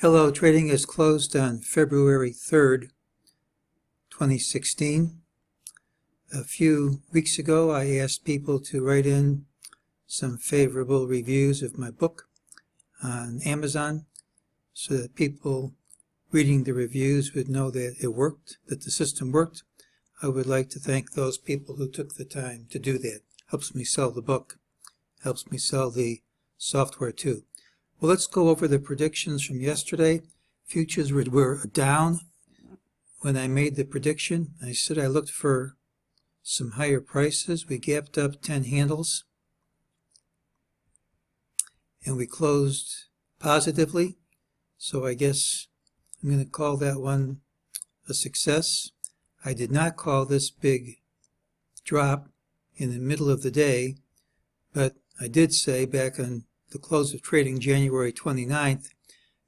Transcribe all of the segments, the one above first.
Hello, trading is closed on February 3rd, 2016. A few weeks ago, I asked people to write in some favorable reviews of my book on Amazon so that people reading the reviews would know that it worked, that the system worked. I would like to thank those people who took the time to do that. Helps me sell the book, helps me sell the software too. Well, let's go over the predictions from yesterday. Futures were down when I made the prediction. I said I looked for some higher prices. We gapped up 10 handles and we closed positively. So I guess I'm going to call that one a success. I did not call this big drop in the middle of the day, but I did say back on the close of trading January 29th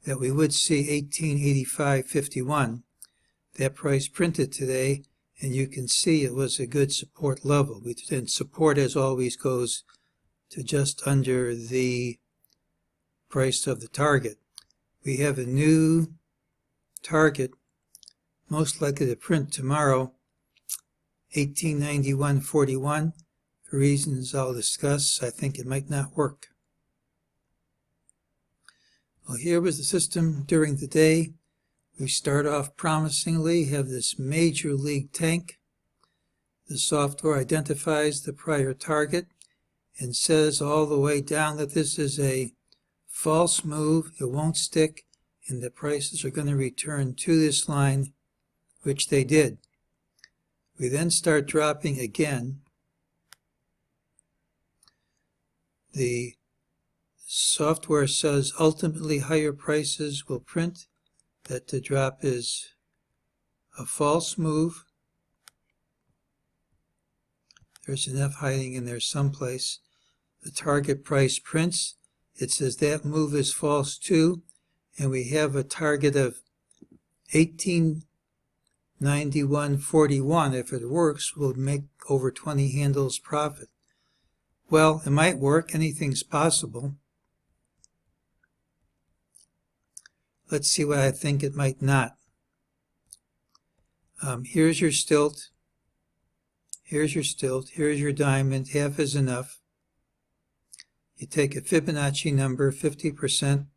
that we would see 1885.51. That price printed today, and you can see it was a good support level. And support, as always, goes to just under the price of the target. We have a new target, most likely to print tomorrow, 1891.41. For reasons I'll discuss, I think it might not work. Well, here was the system during the day. We start off promisingly, have this major league tank. The software identifies the prior target and says all the way down that this is a false move, it won't stick, and the prices are going to return to this line, which they did. We then start dropping again. The software says ultimately higher prices will print, that the drop is a false move. There's an F hiding in there someplace. The target price prints. It says that move is false too, and we have a target of 1891.41. If it works, we'll make over 20 handles profit. Well, it might work. Anything's possible. Let's see what I think it might not. Here's your stilt. Here's your stilt. Here's your diamond. Half is enough. You take a Fibonacci number, 50%.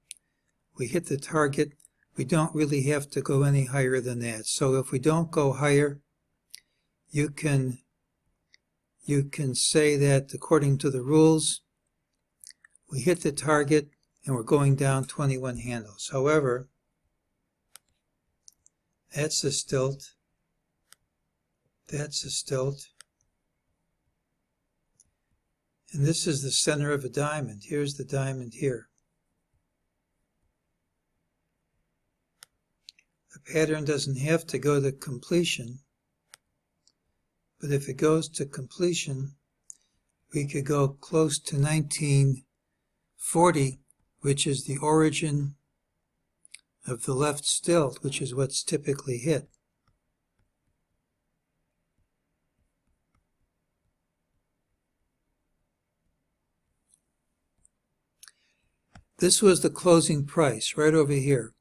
We hit the target. We don't really have to go any higher than that. So if we don't go higher, you can say that according to the rules, we hit the target and we're going down 21 handles. However, that's a stilt. That's a stilt. And this is the center of a diamond. Here's the diamond here. The pattern doesn't have to go to completion, but if it goes to completion, we could go close to 1940, which is the origin of the left stilt, which is what's typically hit. This was the closing price right over here.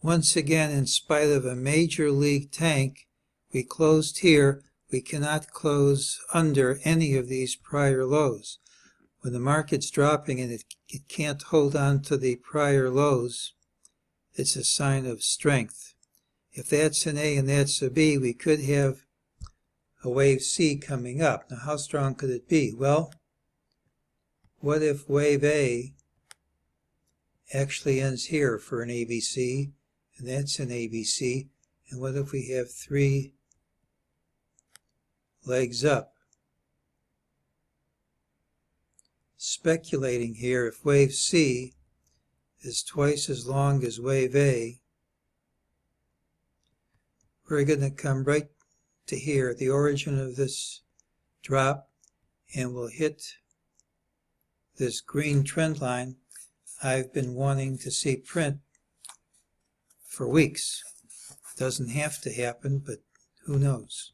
Once again, in spite of a major league tank, we closed here. We cannot close under any of these prior lows. When the market's dropping and it can't hold on to the prior lows, it's a sign of strength. If that's an A and that's a B, we could have a wave C coming up. Now, how strong could it be? Well, what if wave A actually ends here for an ABC, and that's an ABC, and what if we have 3 legs up? Speculating here, if wave C is twice as long as wave A, we're going to come right to here, the origin of this drop, and we'll hit this green trend line I've been wanting to see print for weeks. Doesn't have to happen, but who knows?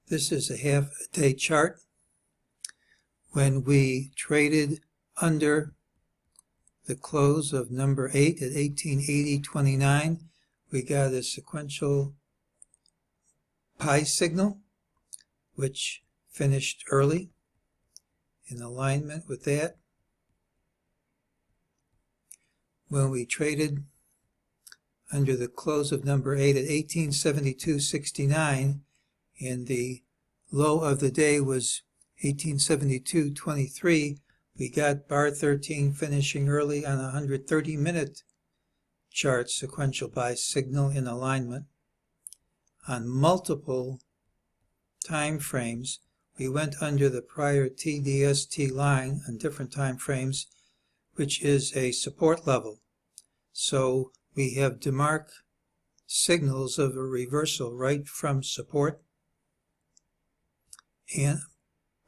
This is a half-day chart. when we traded under the close of number 8 at 1880.29, we got a sequential pie signal, which finished early in alignment with that. When we traded under the close of number 8 at 1872.69, and the low of the day was 1872.23, we got bar 13 finishing early on a 130-minute chart sequential buy signal in alignment. On multiple time frames, we went under the prior TDST line on different time frames, which is a support level. So we have DeMark signals of a reversal right from support and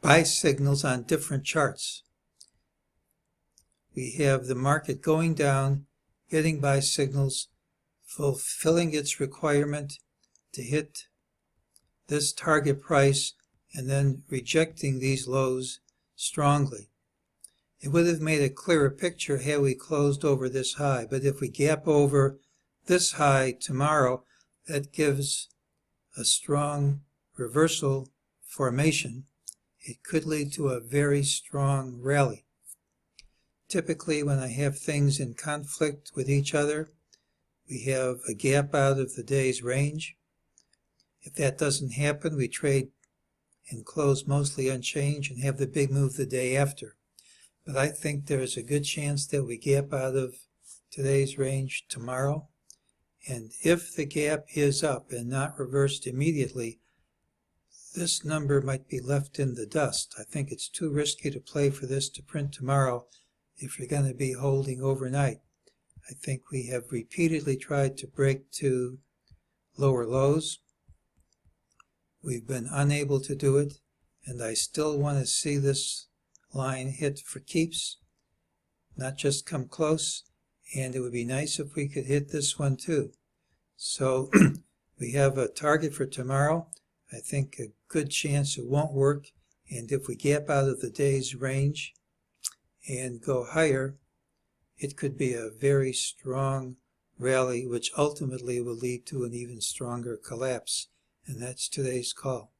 buy signals on different charts. We have the market going down, getting buy signals, fulfilling its requirement to hit this target price, and then rejecting these lows strongly. It would have made a clearer picture had we closed over this high, but if we gap over this high tomorrow, that gives a strong reversal formation. It could lead to a very strong rally. Typically, when I have things in conflict with each other, we have a gap out of the day's range. If that doesn't happen, we trade and close mostly unchanged and have the big move the day after. But I think there's a good chance that we gap out of today's range tomorrow. And if the gap is up and not reversed immediately, this number might be left in the dust. I think it's too risky to play for this to print tomorrow if you're going to be holding overnight. I think we have repeatedly tried to break to lower lows. We've been unable to do it, and I still want to see this line hit for keeps, not just come close, and it would be nice if we could hit this one too. So we have a target for tomorrow. I think a good chance it won't work, and if we gap out of the day's range and go higher, it could be a very strong rally, which ultimately will lead to an even stronger collapse. And that's today's call.